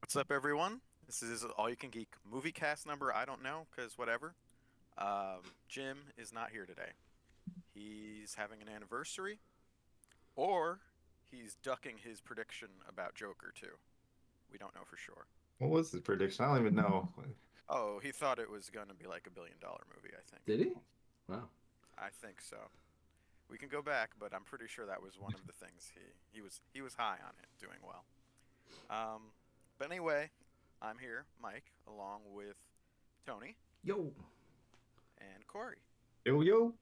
What's up, everyone? This is All You Can Geek Moviecast number. I don't know, because whatever. Jim is not here today. He's having an anniversary, or he's ducking his prediction about Joker 2. We don't know for sure. What was the prediction? I don't even know. Oh, he thought it was going to be like $1 billion movie, I think. Did he? Wow. I think so. We can go back, but I'm pretty sure that was one of the things he was high on it, doing well. Um, but anyway, I'm here, Mike, along with Tony Yo. and Corey. Yo yo.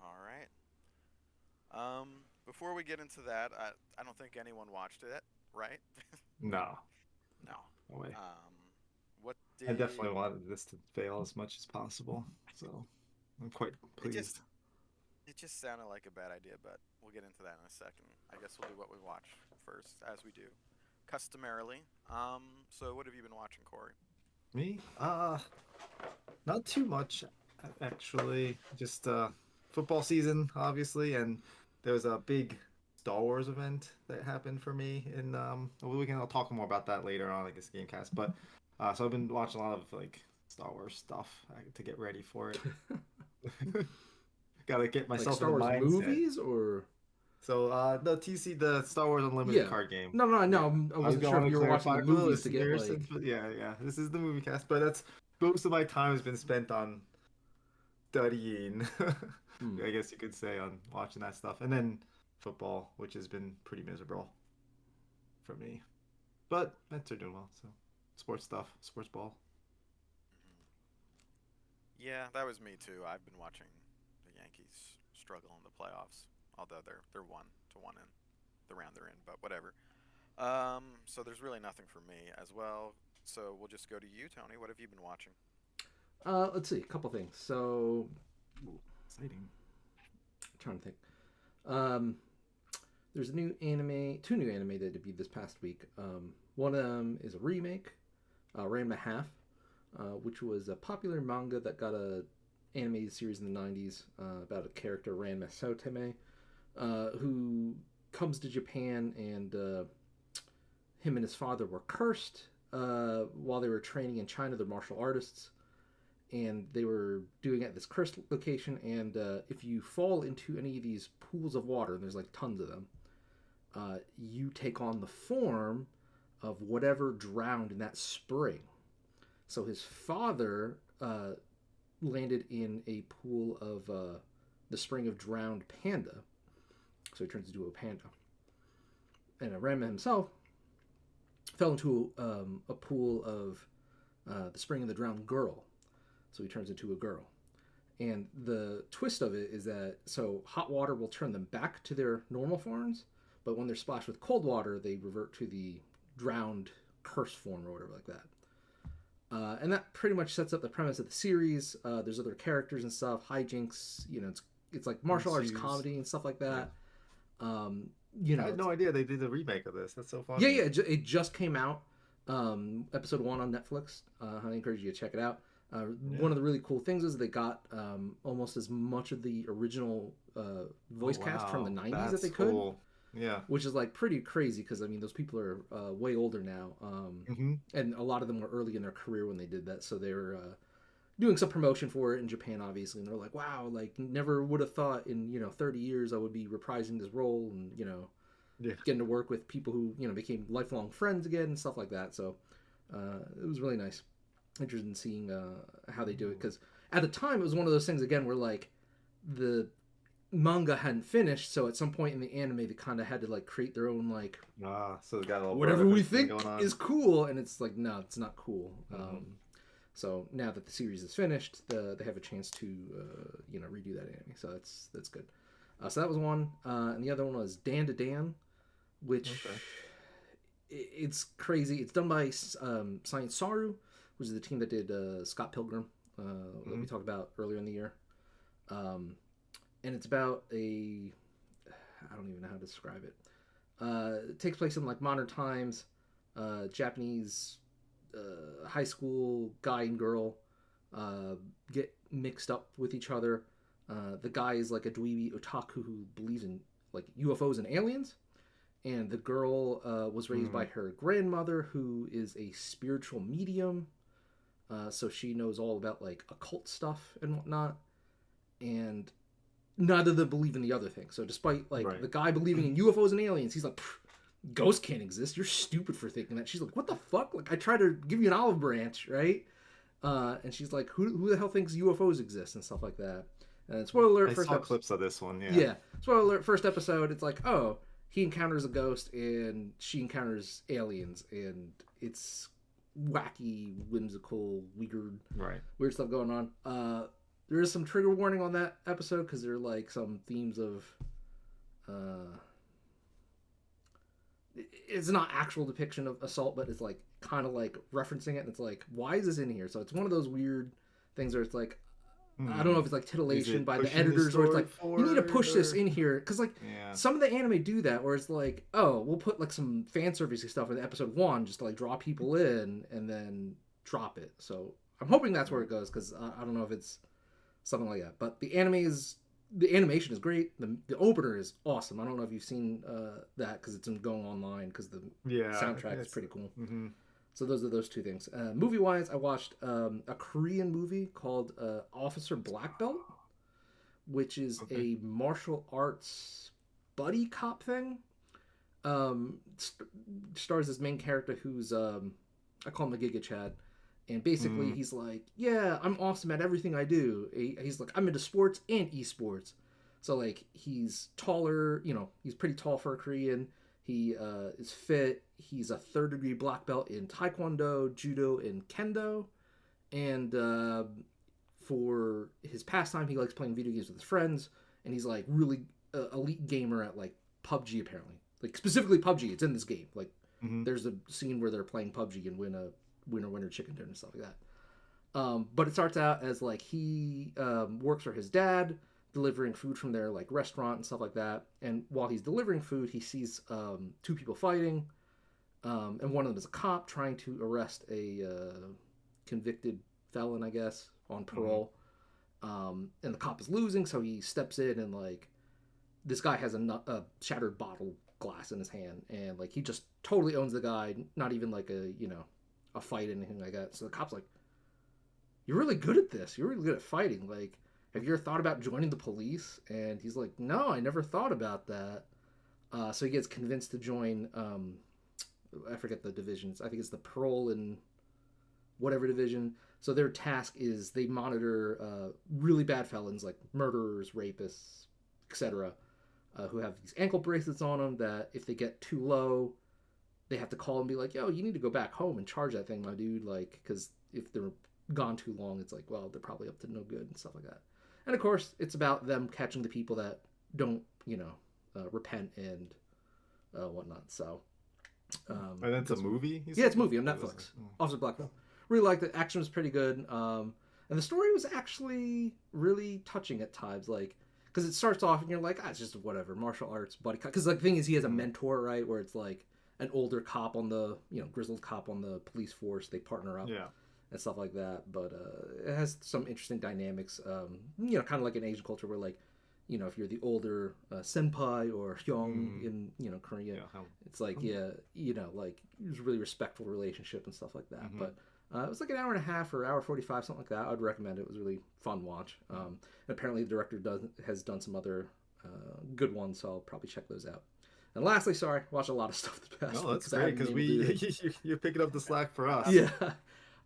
All right. Before we get into that, I don't think anyone watched it, right? No, No. no way. What I definitely did wanted this to fail as much as possible, so I'm quite it pleased. just it just sounded like a bad idea, but we'll get into that in a second. I guess we'll do what we watch first, as we do customarily. So what have you been watching, Corey? Me? Not too much actually. Just football season, obviously, and there was a big Star Wars event that happened for me in over the weekend. I'll talk more about that later on, I guess, Gamecast. But so I've been watching a lot of like Star Wars stuff to get ready for it. Gotta get Like myself in Star the Wars mindset. movies or So the the Star Wars Unlimited yeah. card game. No, no, Yeah, no. I I was wasn't gonna sure want if to you were watching the clarify for the movies to get listeners, like. but yeah. This is the movie cast, but that's most of my time has been spent on studying. Hmm. I guess you could say on watching that stuff, and then football, which has been pretty miserable for me. But Mets are doing well, so sports stuff, sports ball. Hmm. Yeah, that was me too. I've been watching the Yankees struggle in the playoffs, although they're 1-1 in the round they're in, but whatever. So there's really nothing for me as well. So we'll just go to you, Tony. What have you been watching? Let's see, a couple things. So, Ooh, exciting. I'm trying to think. Um, there's a new anime, two new anime that debuted this past week. One of them is a remake, Ranma Half, which was a popular manga that got a animated series in the 90s about a character Ranma Soteme, who comes to Japan and him and his father were cursed while they were training in China. They're martial artists, and they were doing it at this cursed location. And if you fall into any of these pools of water, and there's like tons of them, you take on the form of whatever drowned in that spring. So his father landed in a pool of the spring of drowned panda. So he turns into a panda. And Ranma himself fell into a pool of the spring of the drowned girl. So he turns into a girl. And the twist of it is that so hot water will turn them back to their normal forms, but when they're splashed with cold water, they revert to the drowned curse form or whatever like that. And that pretty much sets up the premise of the series. There's other characters and stuff, hijinks. It's like martial arts Ensues. comedy and stuff like Yeah. that. I had It's no idea they did a remake of this. That's so yeah, funny. yeah. It just came out. Episode one on Netflix. I encourage you to check it out. One Yeah. of the really cool things is they got almost as much of the original Oh voice cast from the wow, '90s that that's they could, cool. Yeah. which is like pretty crazy because I mean those people are way older now, Hmm. and a lot of them were early in their career when they did that, so they were doing some promotion for it in Japan, obviously, and they're like, wow, like never would have thought in 30 years I would be reprising this role and Yeah. getting to work with people who became lifelong friends again and stuff like that. So it was really nice, interested in seeing how they do it Ooh. because at the time it was one of those things again where like the manga hadn't finished, so at some point in the anime they kind of had to like create their own like So they got a little whatever we brotherhood thing going think is on. cool, and it's like no, it's not cool. Hmm. So now that the series is finished, they have a chance to redo that anime. So that's good. So that was one, and the other one was Dan to Dan, Okay. which it's crazy. It's done by Science Saru, which is the team that did Scott Pilgrim that we Hmm. talked about earlier in the year. And it's about a I don't even know how to describe it. It takes place in like modern times. Japanese high school guy and girl get mixed up with each other. The guy is like a dweeby otaku who believes in like UFOs and aliens, and the girl was raised by her grandmother, who is a spiritual medium. So she knows all about like occult stuff and whatnot, and neither of them believe in the other thing. So despite like the guy believing in UFOs and aliens, he's like, ghosts can't exist. You're stupid for thinking that. She's like, what the fuck? Like I try to give you an olive branch, right? And she's like, who the hell thinks UFOs exist and stuff like that. And spoiler alert, I saw clips of this one. Yeah. Spoiler alert, first episode. It's like, oh, he encounters a ghost and she encounters aliens, and it's wacky, whimsical, weird stuff going on. There is some trigger warning on that episode because there are like some themes of it's not actual depiction of assault, but it's like kind of like referencing it, and it's like, why is this in here? So it's one of those weird things where it's like, I don't know if it's like titillation by the editors, or it's like, you need to push this in here. Because like some of the anime do that, where it's like, oh, we'll put like some fan servicey stuff in episode 1 just to like draw people in and then drop it. So I'm hoping that's where it goes, because I don't know if it's something like that. But the animation is great. The opener is awesome. I don't know if you've seen that, because it's going online, because the soundtrack is pretty cool. Mm-hmm. So those are those two things. Movie-wise, I watched a Korean movie called Officer Black Belt, which is a martial arts buddy cop thing. Stars this main character who's, I call him a Giga Chad. And basically he's like, yeah, I'm awesome at everything I do. He's like, I'm into sports and esports. So like, he's taller, he's pretty tall for a Korean. He is fit. He's a 3rd-degree black belt in Taekwondo, Judo, and Kendo. And for his pastime, he likes playing video games with his friends. And he's like really elite gamer at like PUBG, apparently. Like specifically PUBG. It's in this game. Like there's a scene where they're playing PUBG and win a winner chicken dinner and stuff like that. But it starts out as like he works for his dad, delivering food from their like restaurant and stuff like that. And while he's delivering food, he sees 2 people fighting, and one of them is a cop trying to arrest a convicted felon, I guess, on parole. And the cop is losing, so he steps in, and like this guy has a shattered bottle glass in his hand, and like he just totally owns the guy. Not even like a fight or anything like that. So the cop's like, you're really good at this. You're really good at fighting. Like, have you ever thought about joining the police? And he's like, no, I never thought about that. So he gets convinced to join, I forget the divisions. I think it's the parole and whatever division. So their task is they monitor really bad felons, like murderers, rapists, etc., who have these ankle bracelets on them that if they get too low, they have to call and be like, yo, you need to go back home and charge that thing, my dude. Like, because if they're gone too long, it's like, well, they're probably up to no good and stuff like that. And of course, it's about them catching the people that don't, repent and whatnot. So, and that's a movie? Yeah, it's a movie on Netflix. Officer Black Belt. Really liked it. Action was pretty good. And the story was actually really touching at times. Like, because it starts off and you're like, it's just whatever, martial arts, buddy cop. Because like, the thing is, he has a mentor, right? Where it's like an older cop on the, grizzled cop on the police force. They partner up. Yeah. And stuff like that. But it has some interesting dynamics. Kind of like in Asian culture where like, if you're the older senpai or hyung in, Korea, it's like, like it's a really respectful relationship and stuff like that. But it was like an hour and a half or hour 45, something like that. I'd recommend it. It was a really fun watch. And apparently the director has done some other good ones, so I'll probably check those out. And lastly, sorry, watched a lot of stuff the past week. No, that's great, because you're picking up the slack for us. Yeah.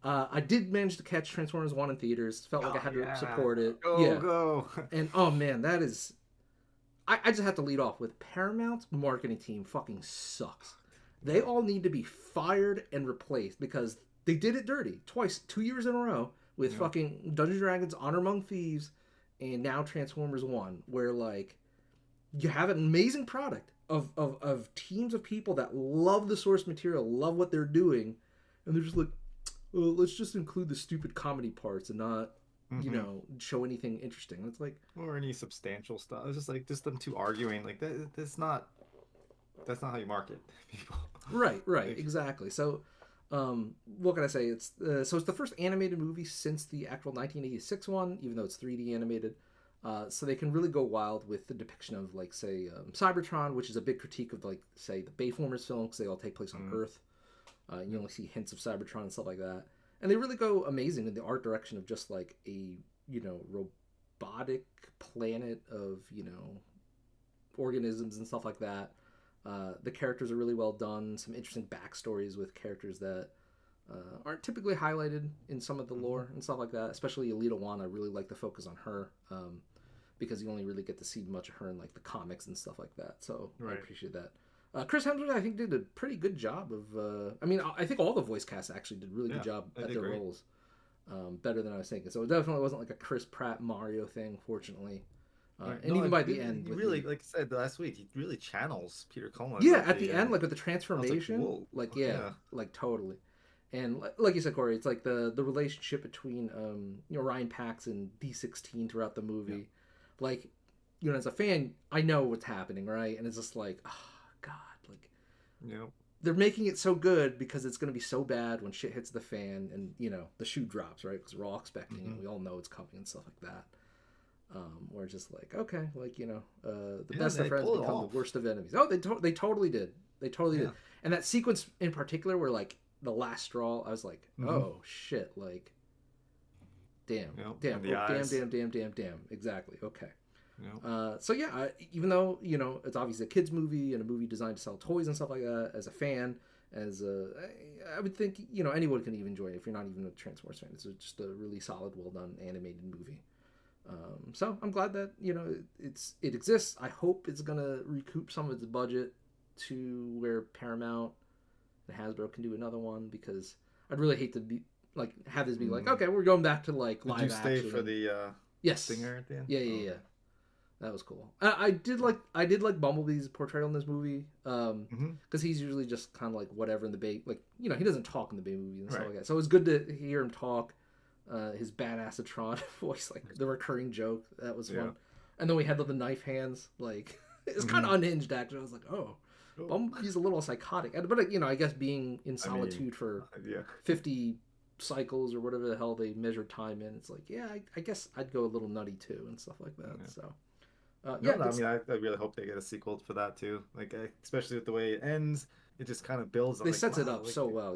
I did manage to catch Transformers 1 in theaters. Felt like I had to support it. Go. And oh man, that is... I just have to lead off with Paramount's marketing team fucking sucks. They all need to be fired and replaced because they did it dirty twice, 2 years in a row with fucking Dungeons & Dragons, Honor Among Thieves, and now Transformers 1, where like you have an amazing product of teams of people that love the source material, love what they're doing, and they're just like, well, let's just include the stupid comedy parts and not, show anything interesting. It's like, or any substantial stuff. It's just like them two arguing. Like that's not how you market people. Right, exactly. So, what can I say? It's the first animated movie since the actual 1986 one, even though it's 3D animated. So they can really go wild with the depiction of, like, say, Cybertron, which is a big critique of, like, say, the Bayformers film, because they all take place on Earth. You only see hints of Cybertron and stuff like that. And they really go amazing in the art direction of just, like, a, robotic planet of, organisms and stuff like that. The characters are really well done. Some interesting backstories with characters that aren't typically highlighted in some of the lore and stuff like that. Especially Alita One, I really like the focus on her because you only really get to see much of her in, like, the comics and stuff like that. So I appreciate that. Chris Hemsworth, I think, did a pretty good job of. I think all the voice casts actually did a really good job at their roles. Better than I was thinking. So it definitely wasn't like a Chris Pratt Mario thing, fortunately. And even by the end, he really, like I said last week, he really channels Peter Cullen. Yeah, at the end, like with the transformation, like totally. And like you said, Corey, it's like the relationship between Ryan Pax and D16 throughout the movie. Like, as a fan, I know what's happening, right? And it's just like, oh God, like, they're making it so good because it's going to be so bad when shit hits the fan and the shoe drops, right? Because we're all expecting it, we all know it's coming and stuff like that. We're just like, okay, like, the best of friends become the worst of enemies. Oh, they totally did. They totally did. And that sequence in particular, where, like, the last straw, I was like, oh shit, like, damn, exactly, okay. So yeah, even though it's obviously a kids movie and a movie designed to sell toys and stuff like that, as a fan, I would think anyone can even enjoy it if you're not even a Transformers fan. It's just a really solid, well done animated movie. So I'm glad that it exists. I hope it's gonna recoup some of its budget to where Paramount and Hasbro can do another one, because I'd really hate to be like have this be like, okay, we're going back to like live action. Did you stay for the stinger at the end? Yeah. That was cool. I did like Bumblebee's portrayal in this movie, because he's usually just kind of like whatever in the Bay, like he doesn't talk in the Bay movies and stuff like that. So it was good to hear him talk. His badassatron voice, like the recurring joke, that was fun. And then we had the knife hands, like it's kind of unhinged actually. I was like, oh, Bumblebee's a little psychotic, but I guess being in solitude for 50 cycles or whatever the hell they measured time in, it's like, I guess I'd go a little nutty too and stuff like that. So I really hope they get a sequel for that too. Like, especially with the way it ends, it just kind of builds. They sets it up so well,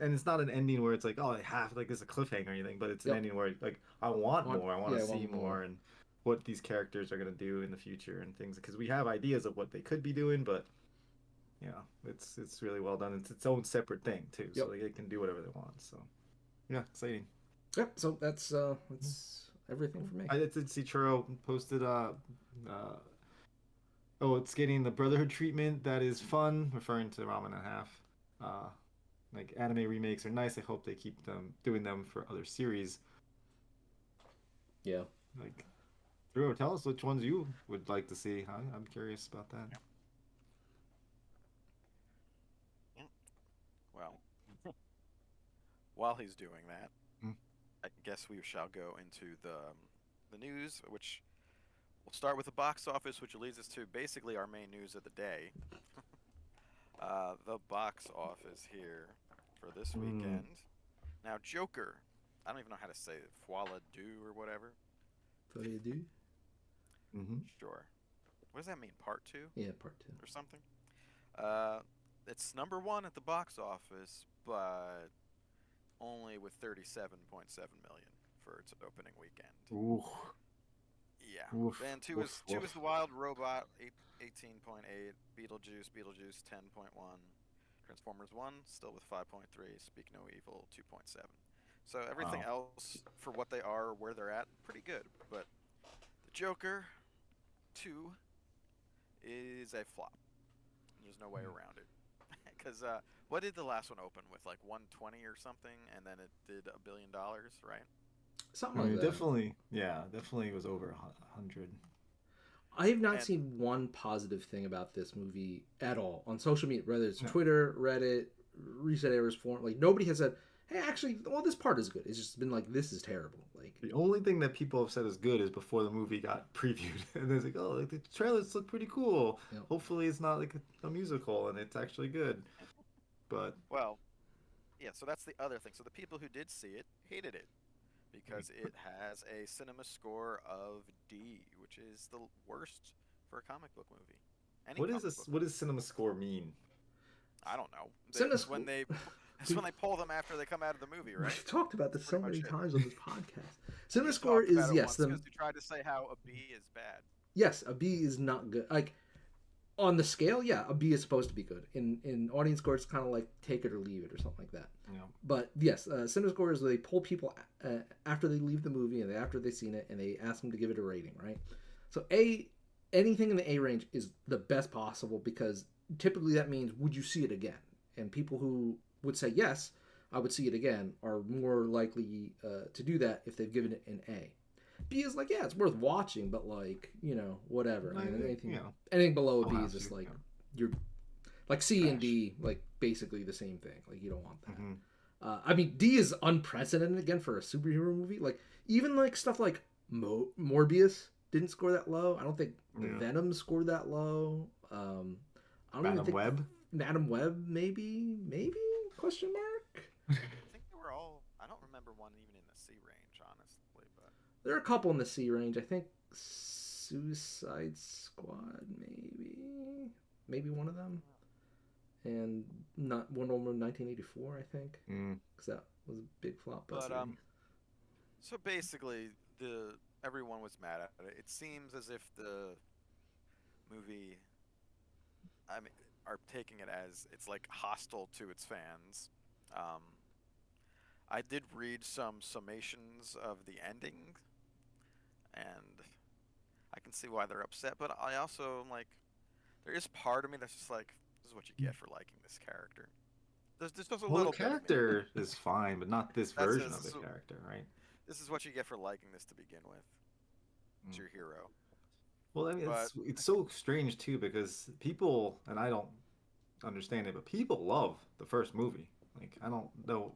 and it's not an ending where it's like, oh, they have like it's a cliffhanger or anything, but it's an ending where like I want more, I want to see more, and what these characters are gonna do in the future and things, because we have ideas of what they could be doing, but it's really well done. It's its own separate thing too, so they can do whatever they want. So exciting. Yep. So that's everything for me. I did see Churro posted it's getting the Brotherhood treatment. That is fun, referring to Ramen and a Half. Like, anime remakes are nice. I hope they keep doing them for other series. Yeah. Like, Churro, tell us which ones you would like to see. I'm curious about that. Well, while he's doing that, I guess we shall go into the news, which we'll start with the box office, which leads us to basically our main news of the day. The box office here for this weekend. Now, Joker. I don't even know how to say it. Folie du or whatever. Folie du? Sure. What does that mean? Part 2? Yeah, part 2. Or something? It's number 1 at the box office, but only with 37.7 million for its opening weekend. Ooh. Yeah. Then 2 is The Wild Robot, 18.8. Beetlejuice 10.1. Transformers 1 still with 5.3. Speak No Evil 2.7. So everything else for what they are, where they're at, pretty good. But the Joker 2 is a flop. There's no way around it. Because what did the last one open with? Like 120 or something, and then it did $1 billion, right? Something like that. Definitely was over 100. I have not seen one positive thing about this movie at all on social media, whether it's Twitter, Reddit, Reset Errors forum. Like, nobody has said, hey, actually, this part is good. It's just been like, this is terrible. Like, the only thing that people have said is good is before the movie got previewed, and it's like, oh, like, the trailers look pretty cool. Yep. Hopefully, it's not like a musical and it's actually good. But well, yeah. So that's the other thing. So the people who did see it hated it. because it has a cinema score of D, which is the worst for a comic book movie. Any What is comic this? book What movie. does cinema score mean? I don't know. Cinema It's Score. when they it's We, when they pull them after they come out of the movie, right? we've talked about That's this pretty so much many it. times on this podcast. And Cinema you Score talked about is it yes, once the because you tried to say how a B is bad. yes, a B is not good. Like on the scale, yeah, a B is supposed to be good. In audience score, it's kind of like take it or leave it or something like that. Yeah. But yes, cinema score is they pull people after they leave the movie and after they've seen it, and they ask them to give it a rating, right? So anything in the A range is the best possible because typically that means would you see it again? And people who would say yes, I would see it again, are more likely to do that if they've given it an A. B is like, yeah, it's worth watching, but like, whatever. I think, Anything below a I'll B have is just to, like yeah. you're like C and Trash. D, like basically the same thing. Like you don't want that. Mhm. I mean, D is unprecedented again for a superhero movie. Like even like stuff like Morbius didn't score that low. I don't think Yeah. Venom scored that low. I don't even Madam think Web. Madam Web maybe question mark. I think they were all. I don't remember one even in the C range, honestly, but There are a couple in the C range. I think Suicide Squad maybe one of them, and not Wonder Woman 1984. I think because that was a big flop. but so basically everyone was mad at it. It seems as if the movie, I mean, are taking it as it's like hostile to its fans. Um, I did read some summations of the ending, and I can see why they're upset. But I also am like, there is part of me that's just like, this is what you get for liking this character. There's just a Well, the little bit of me. character is fine, but not this That's version this of the is character, right? this is what you get for liking this to begin with. It's Mm. your hero. Well, I mean, But it's so strange too because people, and I don't understand it, but people love the first movie. Like, I I don't know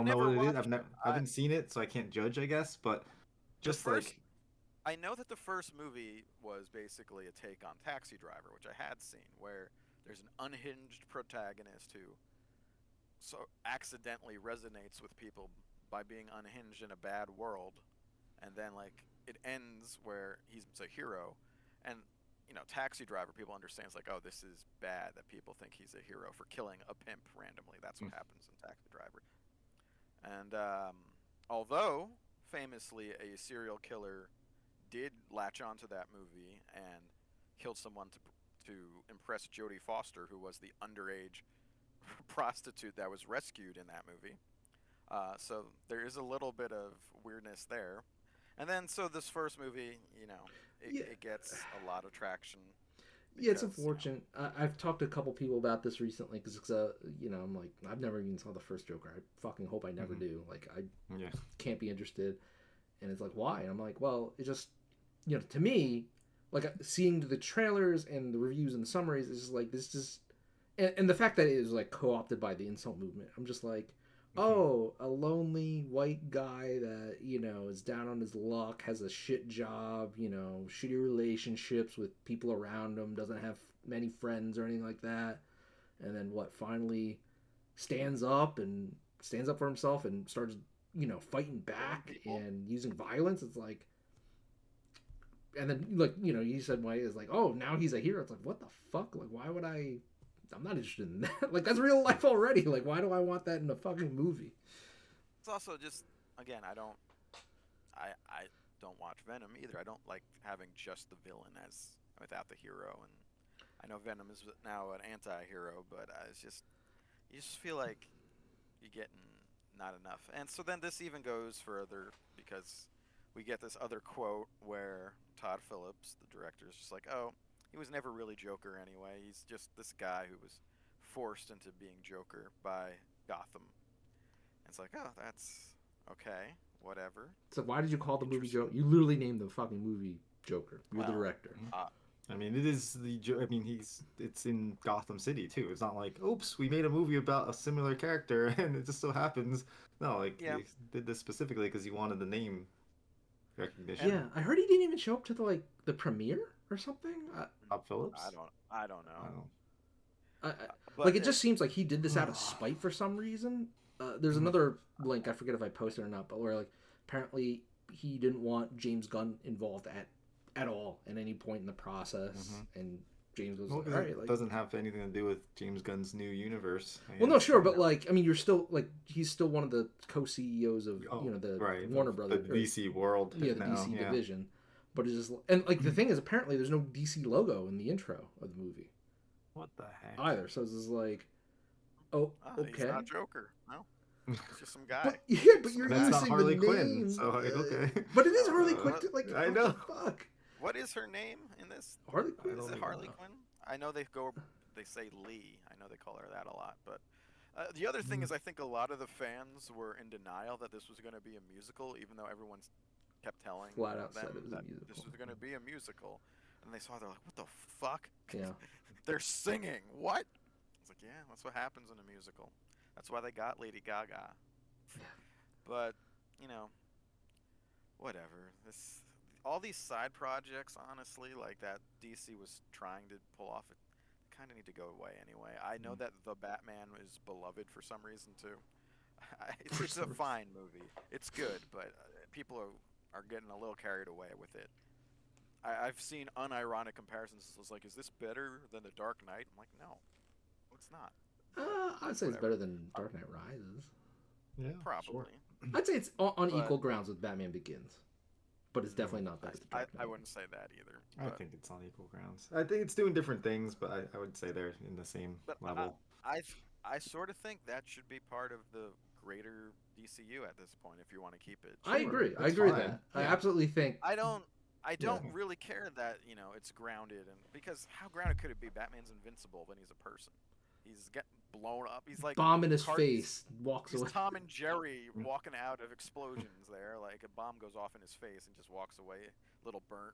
never what it is. watched it. I haven't seen it, so I can't judge, I guess. But The just first like, I know that the first movie was basically a take on Taxi Driver, which I had seen, where there's an unhinged protagonist who so accidentally resonates with people by being unhinged in a bad world, and then like it ends where he's a hero, and Taxi Driver, people understand it's like, oh, this is bad that people think he's a hero for killing a pimp randomly. That's what happens in Taxi Driver. And although famously a serial killer did latch onto that movie and killed someone to impress Jodie Foster, who was the underage prostitute that was rescued in that movie. So there is a little bit of weirdness there. And then so this first movie, Yeah, it gets a lot of traction yeah, it's because unfortunate. I've talked to a couple people about this recently because I'm like I've never even saw the first Joker. I fucking hope I never do. Like I yeah, can't be interested. And it's like why? And I'm like, well, it just to me, like seeing the trailers and the reviews and the summaries is just like this just and the fact that it is like co-opted by the insult movement. I'm just like, oh, a lonely white guy that is down on his luck, has a shit job, shitty relationships with people around him, doesn't have many friends or anything like that, and then what finally stands up for himself and starts fighting back and using violence. It's like, and then like you said why is like, oh, now he's a hero. It's like, what the fuck? Like, why would I'm not interested in that. Like, that's real life already. Like, why do I want that in a fucking movie? it's also just, again, I don't watch Venom either. I don't like having just the villain as without the hero, and I know Venom is now an anti-hero, but it's just you just feel like you're getting not enough. And so then this even goes further because we get this other quote where Todd Phillips, the director, is just like, "Oh, he was never really Joker anyway. He's just this guy who was forced into being Joker by Gotham." And it's like, "Oh, that's okay, whatever." So why did you call the movie Interesting. Joker? You literally named the fucking movie Joker. You're the Well, director. uh, I mean, it is I mean, it's in Gotham City too. It's not like, oops, we made a movie about a similar character, and it just so happens. No, like yeah, they did this specifically because you wanted the name recognition. and Yeah, I heard he didn't even show up to the premiere or something. Bob Phillips. I don't I know. don't. I, like But it just seems like he did this out of spite for some reason. There's another link I forget if I posted or not, but where like Apparently, he didn't want James Gunn involved at all at any point in the process, and James was Well, like, because "All it right, like." doesn't have anything to do with James Gunn's new universe, I Well, no, guess. sure, but like, I mean, you're still like, he's still one of the co-CEOs of Oh, the right. Warner The Brothers, or DC world yeah, the now. DC Yeah. division. But it's just, and like the thing is, apparently, there's no DC logo in the intro of the movie What the heck? either. So it's just like, oh, Ah, he's okay. not Joker. No, he's just some guy. But yeah, but Just some you're That's guy. not using the Harley Quinn, name. so like, okay. But it is Oh, Harley Quinn. what? Like, I what know. the fuck? What is her name in this? Harley I Quinn? Is don't it even Harley know. Quinn? I know they say Lee. I know they call her that a lot. But the other thing is, I think a lot of the fans were in denial that this was going to be a musical, even though everyone kept telling Flat out them said it was a that musical. this was going to be a musical. And they saw, they're like, what the fuck? Yeah. They're singing. What? It's like, yeah, that's what happens in a musical. That's why they got Lady Gaga. But, you know, whatever. All these side projects, honestly, like that DC was trying to pull off, it kind of need to go away anyway. I know that the Batman is beloved for some reason too. It's a fine movie. It's good, but people are getting a little carried away with it. I've seen unironic comparisons. It's like, is this better than The Dark Knight? I'm like, no, it's not. I'd say it's Whatever. better than Dark Knight Rises. Yeah, Probably. sure. I'd say it's on But- equal grounds with Batman Begins, but it's definitely not better than Dark Knight. I wouldn't say that either. I But, think it's on equal grounds. I think it's doing different things, but I would say they're in the same but level. I sort of think that should be part of the greater DCU at this point if you want to keep it. I Sure, agree. I that's agree with fine. that. I Yeah. absolutely think. I don't really care that, it's grounded, and because how grounded could it be? Batman's invincible when he's a person. He's getting blown up. He's like Bomb in his Cart- face, walks He's away. Tom and Jerry walking out of explosions there. Like a bomb goes off in his face and just walks away, a little burnt.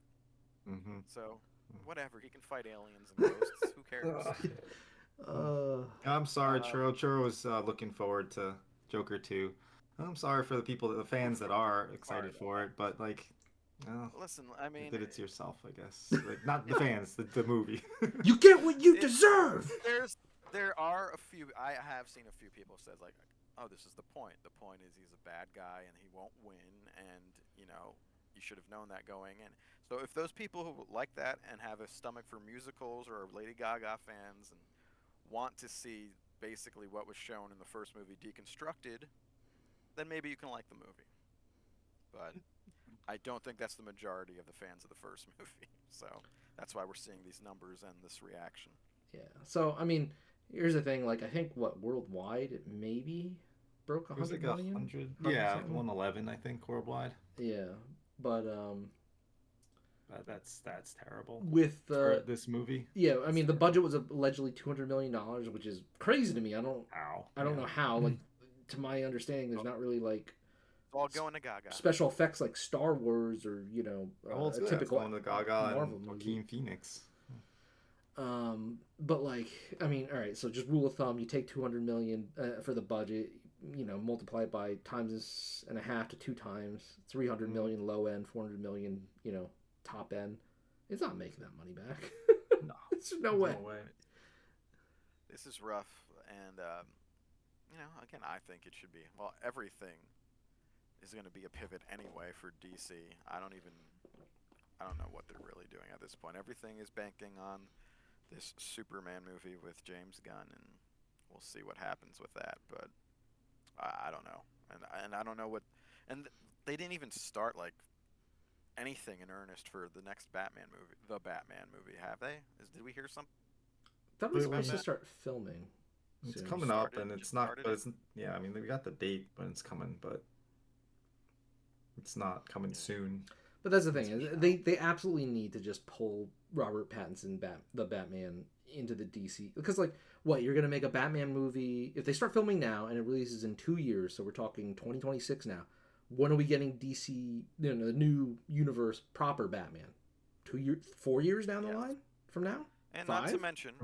Mm-hmm. So, whatever. He can fight aliens and ghosts. Who cares? I'm sorry, Uh, Churro was looking forward to Joker 2. I'm sorry for the fans that are excited for it, but like, Listen, I you mean, did it to yourself, I guess. Like, not the fans, the movie. You get what you It- deserve. there are a few. I have seen a few people said like, "Oh, this is the point. The point is he's a bad guy and he won't win, and you should have known that going in." So if those people who like that and have a stomach for musicals or are Lady Gaga fans and want to see basically what was shown in the first movie deconstructed, then maybe you can like the movie. But I don't think that's the majority of the fans of the first movie. So that's why we're seeing these numbers and this reaction. Yeah. So I mean, here's the thing. Like, I think worldwide it maybe broke It was 100 like million. 100, 100 yeah, something? 111, I think, worldwide. Yeah, but That's terrible with for this movie. yeah, I mean the budget was allegedly $200 million, which is crazy to me. I don't know how. Like, to my understanding, there's not really like It's all going to Gaga. special effects like Star Wars or Well, it's a good. typical It's going to Gaga Marvel and movie. Joaquin Phoenix. But like, I mean, all right. So just rule of thumb: you take 200 million for the budget, multiply it by times and a half to 2 times, 300 million low end, 400 million, top end. It's not making that money back. No, It's no way. This is rough, and again, I think it should be. Well, everything is going to be a pivot anyway for DC. I don't know what they're really doing at this point. Everything is banking on this Superman movie with James Gunn, and we'll see what happens with that. But I don't know, and I don't know what. And they didn't even start like anything in earnest for the next Batman movie, the Batman movie, have they? Did we hear something? That was Wait, supposed to wait. start filming. It's soon. coming up, Started- and just it's not. started But it? it's yeah. I mean, we got the date, but it's coming. But it's not coming soon. But that's the thing. That's for They absolutely need to just pull Robert Pattinson, the Batman, into the DC. Because, like, what, you're going to make a Batman movie... If they start filming now and it releases in 2 years, so we're talking 2026 now, when are we getting DC, the new universe proper Batman? 4 years down the Yes. line from now? And not to 5? mention,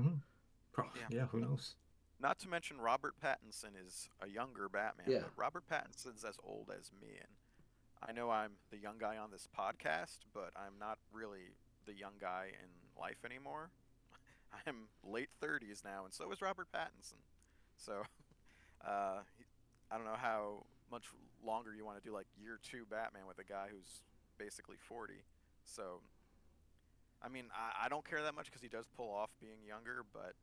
Yeah, who knows? not to mention Robert Pattinson is a younger Batman. Yeah. But Robert Pattinson's as old as me, and I know I'm the young guy on this podcast, but I'm not really the young guy in life anymore. I'm late 30s now, and so is Robert Pattinson. So I don't know how much longer you want to do like year 2 Batman with a guy who's basically 40. So I mean, I don't care that much because he does pull off being younger, but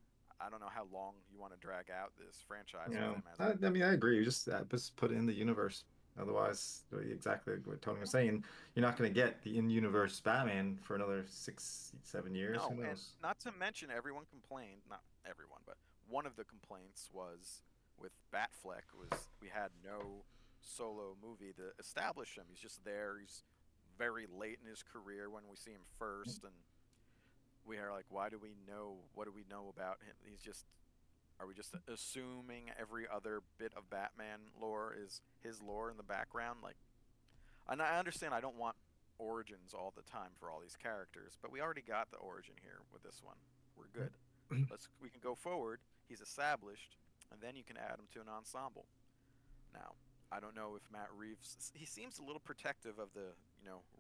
I don't know how long you want to drag out this franchise You with know, him as a. I mean, I agree. You just put it in the universe. Otherwise, exactly what Tony was saying, you're not going to get the in-universe Batman for another 6, 7 years. Who No, and knows? not to mention everyone complained, not everyone, but one of the complaints was with Batfleck was we had no solo movie to establish him. He's just there. He's very late in his career when we see him first, and we are like, why do we know? What do we know about him? He's just. Are we just assuming every other bit of Batman lore is his lore in the background? Like, and I understand I don't want origins all the time for all these characters, but we already got the origin here with this one. We're good. We can go forward. He's established, and then you can add him to an ensemble. Now, I don't know if Matt Reeves. He seems a little protective of the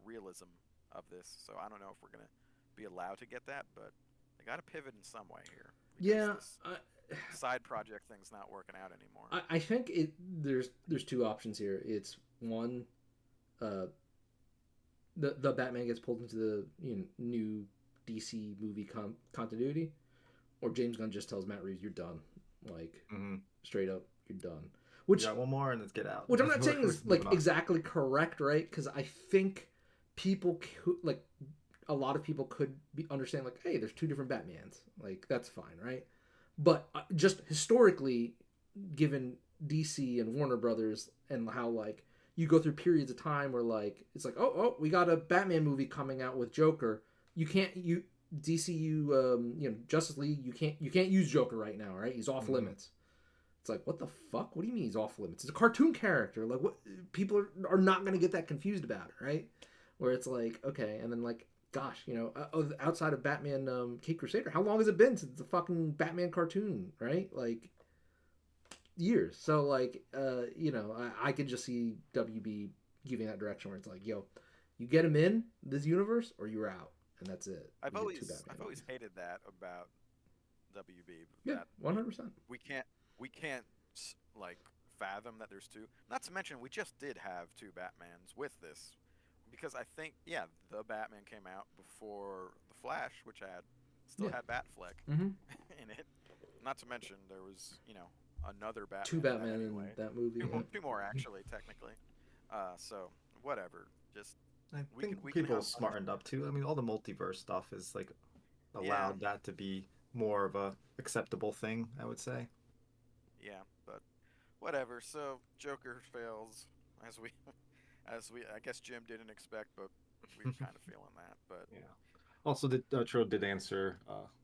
realism of this, so I don't know if we're gonna be allowed to get that, but they got to pivot in some way here because Yeah, this side project thing's not working out anymore. I think there's two options here. It's one, uh, the Batman gets pulled into the new DC movie continuity, or James Gunn just tells Matt Reeves you're done, like Mm-hmm. straight up you're done. We Which got one more and let's get out. which I'm not saying is We're like exactly correct, right? Because I think people like a lot of people could understand like, hey, there's two different Batmans, like that's fine, right? But just historically, given DC and Warner Brothers and how like you go through periods of time where like it's like we got a Batman movie coming out with Joker. You can't DCU Justice League you can't use Joker right now, right? He's off limits. It's like, what the fuck? What do you mean he's off limits? It's a cartoon character. Like, what? People are not going to get that confused about it, right? Where it's like, okay, and then like, gosh, outside of Batman, Cape Crusader, how long has it been since the fucking Batman cartoon, right? Like, years. So like, I could just see WB giving that direction where it's like, yo, you get him in this universe or you're out, and that's it. I've always hated that about WB. Yeah, That 100%. we can't like fathom that there's two. Not to mention we just did have two Batmans with this, because I think the Batman came out before the Flash, which still had Batfleck in it. Not to mention there was another Batman. Two Batman anyway. in that movie. Two more actually, technically. So whatever. Just I we think can people have smartened up too. I mean, all the multiverse stuff is like allowed that to be more of a acceptable thing, I would say. Yeah, but whatever. So Joker fails as we I guess Jim didn't expect, but we were kind of feeling that. But Yeah. Also, Tro did answer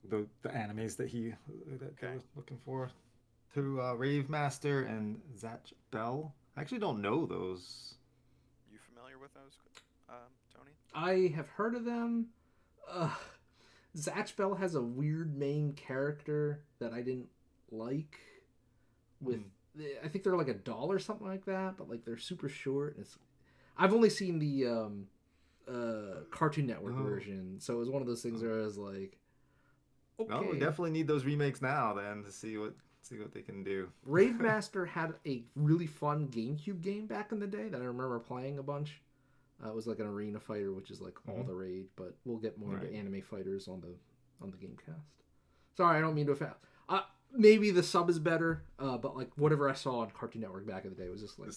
the animes that they were looking for to Rave Master and Zatch Bell. I actually don't know those. You familiar with those, Tony? I have heard of them. Zatch Bell has a weird main character that I didn't like. I think they're like a doll or something like that, but like they're super short. I've only seen the Cartoon Network version, so it was one of those things where I was like, okay. Well, we definitely need those remakes now then to see what they can do. Rave Master had a really fun GameCube game back in the day that I remember playing a bunch. It was like an arena fighter, which is like all the rage, but we'll get more into anime fighters on the Gamecast. Sorry, I don't mean to offend. Maybe the sub is better, but like whatever I saw on Cartoon Network back in the day was just like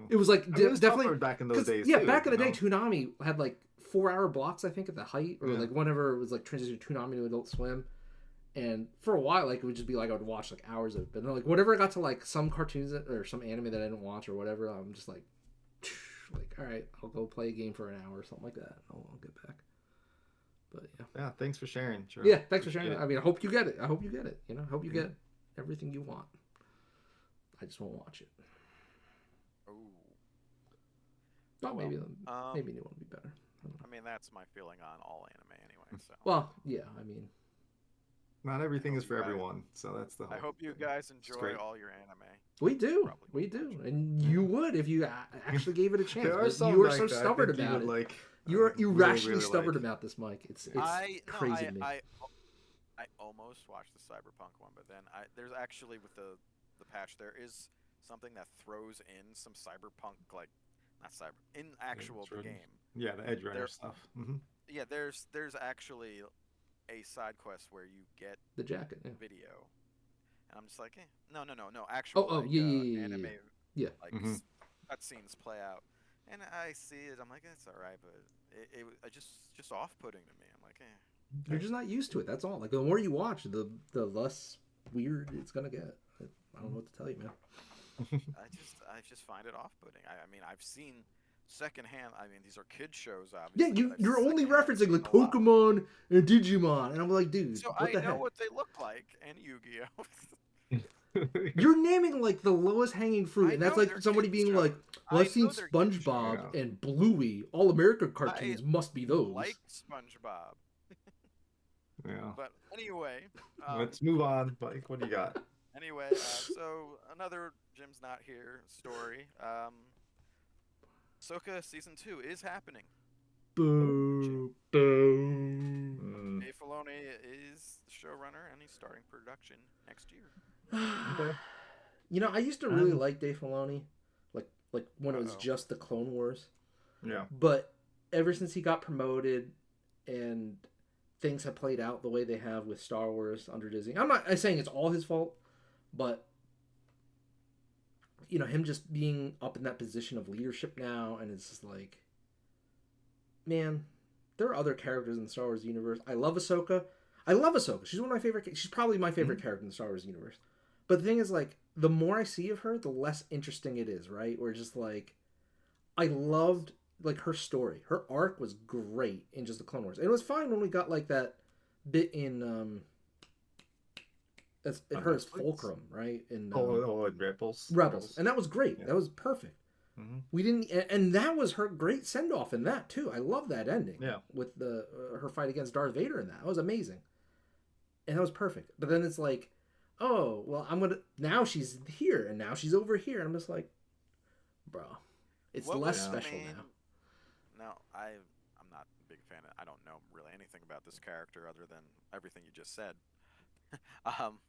it was like definitely back in those days. Yeah, too, back in the day, Toonami had like 4-hour blocks, I think, at the height, or like whenever it was like transitioned Toonami to Adult Swim. And for a while, like it would just be like I would watch like hours of it, but like whatever I got to like some cartoons or some anime that I didn't watch or whatever, I'm just like all right, I'll go play a game for an hour or something like that. I'll get back. But yeah, thanks for sharing. Sure. Yeah, thanks for sharing. I mean, I hope you get it. I hope you get it. I hope you get everything you want. I just won't watch it. Oh. Thought maybe new one would be better. I mean, that's my feeling on all anime anyway. So. Well, yeah, I mean, not everything is for everyone, so that's the whole I hope you guys enjoy all your anime. We do, and you would if you actually gave it a chance. There are some you are like so that stubborn I think about it. Like, You're irrationally really stubborn like. about this, Mike. It's crazy to me. I almost watched the Cyberpunk one, but then there's actually with the patch there is something that throws in some cyberpunk, like not cyber, in actual Edge the Runner. game. Yeah, the Edge Runner There, stuff. Hmm. yeah, there's actually a side quest where you get The jacket. Yeah. video, and I'm just like, no, Oh, actual oh, like yeah, yeah, yeah, yeah, anime yeah. like Hmm. cutscenes play out, and I see it. I'm like, it's all right, but it just off putting to me. I'm like, You're Okay. just not used to it. That's all. Like the more you watch, the less weird it's gonna get. I don't know what to tell you, man. I just find it off putting. I mean, I've seen secondhand. I mean, these are kid shows, Yeah, obviously, but you I've you're only secondhand referencing seen like a lot. Pokemon and Digimon, and I'm like, dude, So what I the know heck? what they look like, and Yu-Gi-Oh. You're naming like the lowest hanging fruit, I and that's know like they're somebody kids being like, shows. "Well, I've I seen know they're kids SpongeBob Yeah. shows. and Bluey. All American I cartoons must be those." like SpongeBob, Yeah. but anyway, Let's move on. Mike, what do you got? so another Jim's not here story. Ahsoka season 2 is happening. Oh, Boo, boo. mm, Dave Filoni is the showrunner, and he's starting production next year. okay. You know, I used to really And like Dave Filoni, like when it was Uh-oh. just the Clone Wars. yeah. But ever since he got promoted and things have played out the way they have with Star Wars under Disney, I'm not saying it's all his fault, but you know, him just being up in that position of leadership now, and it's just like, man, there are other characters in the Star Wars universe. I love Ahsoka. I love Ahsoka. She's one of my favorite. She's probably my favorite character in the Star Wars universe. But the thing is, like, the more I see of her, the less interesting it is, right? Where just like, I loved like her story. Her arc was great in just the Clone Wars. And it was fine when we got like that bit in that's On her as Netflix? Fulcrum, right? In And Rebels. Rebels, and that was great. Yeah. That was perfect. Hmm. We didn't, and that was her great send off in that too. I love that ending. Yeah. With the her fight against Darth Vader in that. That was amazing, and that was perfect. But then it's like, oh well, I'm gonna now she's here and now she's over here. And I'm just like, bro, it's What less was the special main? now. No, I'm not a big fan. I don't know really anything about this character other than everything you just said. Um,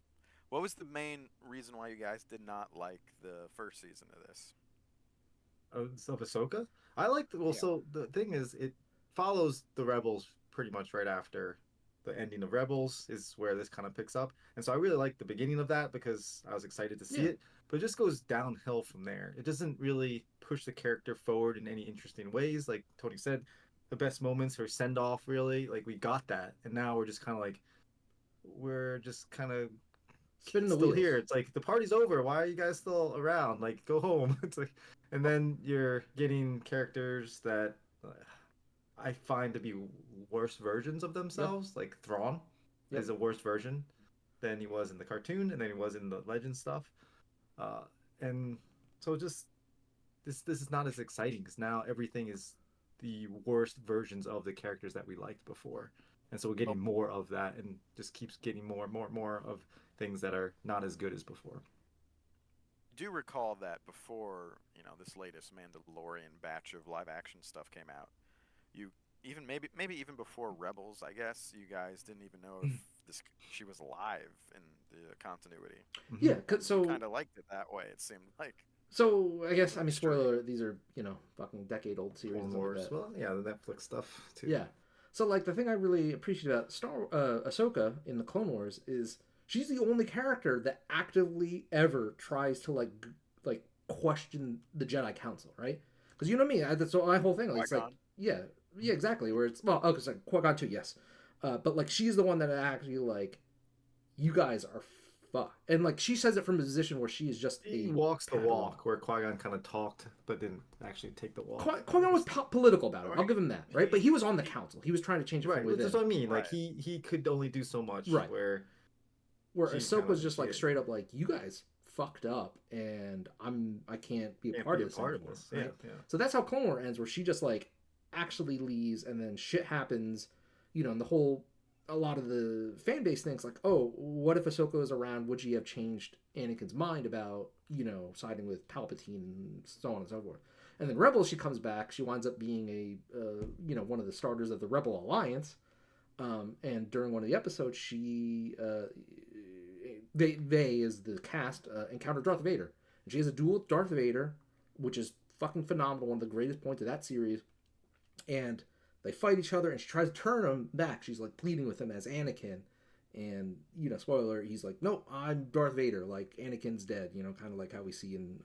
what was the main reason why you guys did not like the first season of this? Of Ahsoka? I like well, Yeah. so the thing is, it follows the Rebels pretty much right after the ending of Rebels is where this kind of picks up. And so I really like the beginning of that because I was excited to see Yeah. it, but it just goes downhill from there. It doesn't really push the character forward in any interesting ways. Like Tony said, the best moments are send off, really. Like we got that. And now we're just kind of like, we're just kind of Spinning the still wheels. here. It's like the party's over. Why are you guys still around? Like go home. It's like, and then you're getting characters that I find to be worse versions of Yep. themselves. Like Thrawn Yep. is a worse version than he was in the cartoon, and then he was in the Legend stuff. Uh, and so just this is not as exciting because now everything is the worst versions of the characters that we liked before, and so we're Well, getting more of that, and just keeps getting more of things that are not as good as before. do recall that before this latest Mandalorian batch of live action stuff came out, you even maybe even before Rebels, I guess you guys didn't even know if this she was alive in the continuity, Yeah. Hmm. and you So kind of liked it that way. It seemed like so I guess a I mean mystery. spoiler alert, these are fucking decade old series and Clone stuff like Wars, that. well, yeah, the Netflix stuff too. Yeah. So like the thing I really appreciate about Ahsoka in the Clone Wars is she's the only character that actively ever tries to like question the Jedi Council, right? Because you know me, that's my whole thing. Like, Qui it's like Gon. yeah, exactly. Where it's well, okay, it's like Qui-Gon too, yes, but like she's the one that actually like you guys are fucked, and like she says it from a position where she is just He a walks the Padawan. walk where Qui-Gon kind of talked but didn't actually take the walk. Qui-Gon was political about it. I'll Right. give him that, right? But he was on the He, council. He was trying to change it from Right, within. that's what I mean. Like right. he could only do so much Right. where Where she kind Ahsoka's of just like yeah, straight up like, you guys fucked up, and I can't be a can't part be of a this part of anymore, this. right? Yeah, So that's how Clone War ends, where she just like actually leaves, and then shit happens, and the whole a lot of the fan base thinks like, oh, what if Ahsoka was around? Would she have changed Anakin's mind about siding with Palpatine and so on and so forth? And then Rebels, she comes back. She winds up being one of the starters of the Rebel Alliance. And during one of the episodes, they as the cast encounter Darth Vader, And she has a duel with Darth Vader, which is fucking phenomenal. One of the greatest points of that series. And they fight each other, and she tries to turn him back. She's like pleading with him as Anakin. And, spoiler, he's like, nope, I'm Darth Vader. Like, Anakin's dead, kind of like how we see in,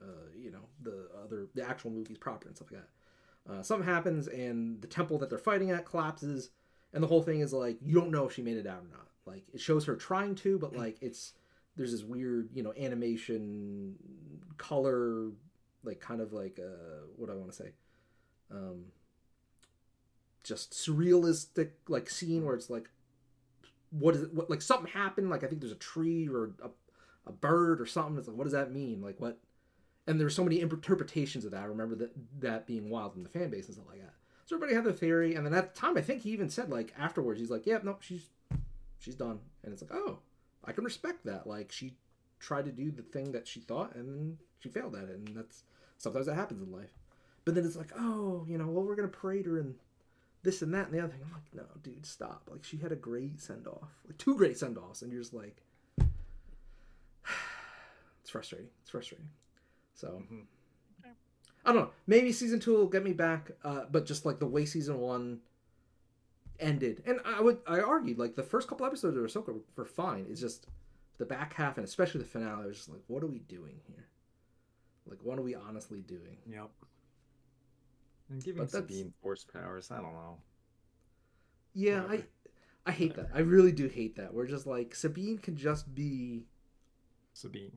the actual movies proper and stuff like that. Something happens, and the temple that they're fighting at collapses, and the whole thing is like, you don't know if she made it out or not. Like, it shows her trying to, but like, there's this weird, animation, color, like, kind of like, what do I want to say? Just surrealistic, like, scene where it's like, what is it? What, like, something happened? Like, I think there's a tree or a bird or something. It's like, what does that mean? Like, what? And there's so many interpretations of that. I remember that being wild in the fan base and stuff like that. So everybody had their theory, and then at the time, I think he even said, like, afterwards, he's like, yeah, no, she's done. And it's like, oh, I can respect that. Like, she tried to do the thing that she thought, and she failed at it, and that's sometimes that happens in life. But then it's like, oh, well, we're gonna parade her and this and that and the other thing. I'm like, no, dude, stop. Like, she had a great send-off. Like, 2 great send-offs, and you're just like, it's frustrating. So, I don't know. Maybe season 2 will get me back, but just, like, the way season 1 ended. And I argued, like, the first couple episodes of Ahsoka were fine. It's just the back half, and especially the finale, I was just like, what are we doing here? Like, what are we honestly doing? Yep. And giving Sabine force powers, I don't know. Yeah, whatever. I hate that. I really do hate that. We're just like, Sabine can just be Sabine,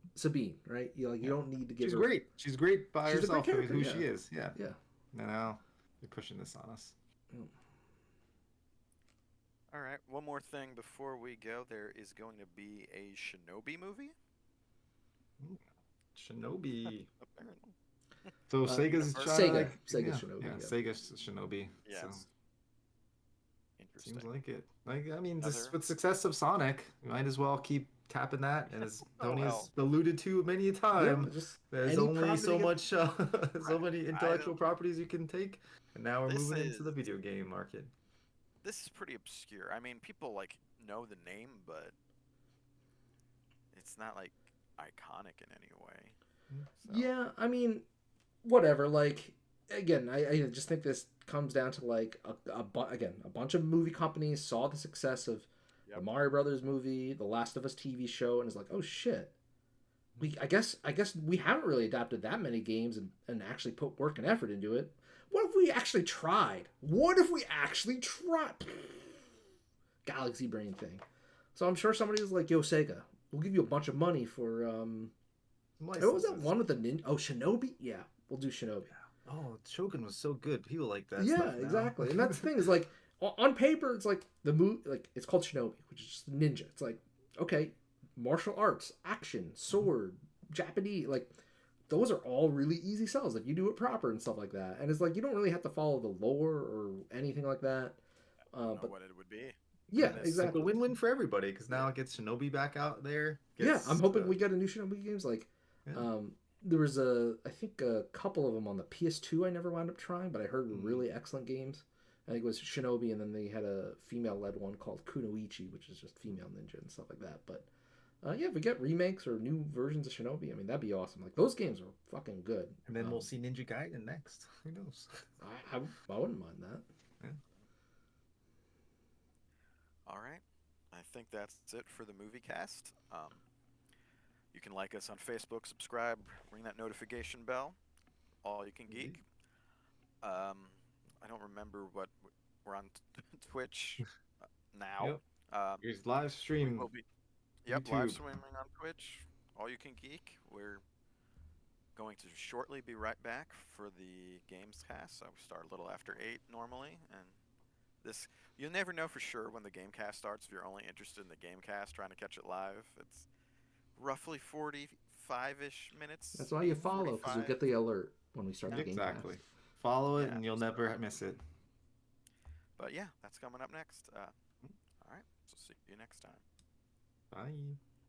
right? You don't need to give her... She's great. She's great by herself, who she is. Yeah. Yeah. Now you're pushing this on us. All right, one more thing before we go. There is going to be a Shinobi movie. Shinobi. So Sega's Sega Shinobi. Yeah, Sega's Shinobi. Yes. So. Interesting. Seems like it. Like, I mean, with success of Sonic, you might as well keep tapping that. And as Tony has alluded to many a time, there's only so much, so many intellectual properties you can take. And now we're moving into the video game market. This is pretty obscure. I mean, people like know the name, but it's not like iconic in any way. So. Yeah, I mean, whatever. Like, again, I just think this comes down to like a bunch of movie companies saw the success of the Mario Brothers movie, the Last of Us TV show, and is like, oh shit, I guess we haven't really adapted that many games and actually put work and effort into it. What if we actually tried? Galaxy brain thing. So I'm sure somebody was like, yo, Sega, we'll give you a bunch of money for what was that one with the ninja? Oh, Shinobi? Yeah, we'll do Shinobi. Oh, Shogun was so good. People like that. Yeah, exactly. And that's the thing is, like, on paper, it's like the movie, like, it's called Shinobi, which is just ninja. It's like, okay, martial arts, action, sword, Japanese, like, those are all really easy sells. Like, you do it proper and stuff like that. And it's like, you don't really have to follow the lore or anything like that. But what it would be. Yeah, exactly. It's a win-win for everybody because now it gets Shinobi back out there. I'm hoping we get a new Shinobi games. Like, there was I think a couple of them on the PS2 I never wound up trying, but I heard were really excellent games. I think it was Shinobi, and then they had a female-led one called Kunoichi, which is just female ninja and stuff like that. But if we get remakes or new versions of Shinobi, I mean, that'd be awesome. Like, those games are fucking good. And then we'll see Ninja Gaiden next. Who knows? I wouldn't mind that. Yeah. All right. I think that's it for the Moviecast. You can like us on Facebook, subscribe, ring that notification bell. All you can geek. I don't remember what we're on Twitch now. Here's live stream. Live streaming on Twitch. All you can geek. We're going to shortly be right back for the Games Cast. So we start a little after 8 normally, and this you'll never know for sure when the Gamecast starts if you're only interested in the Gamecast trying to catch it live. It's roughly 45-ish minutes. That's why you follow, because you'll get the alert when we start the Gamecast. Exactly. Follow it, and you'll never miss it. But yeah, that's coming up next. All right, so see you next time. Bye.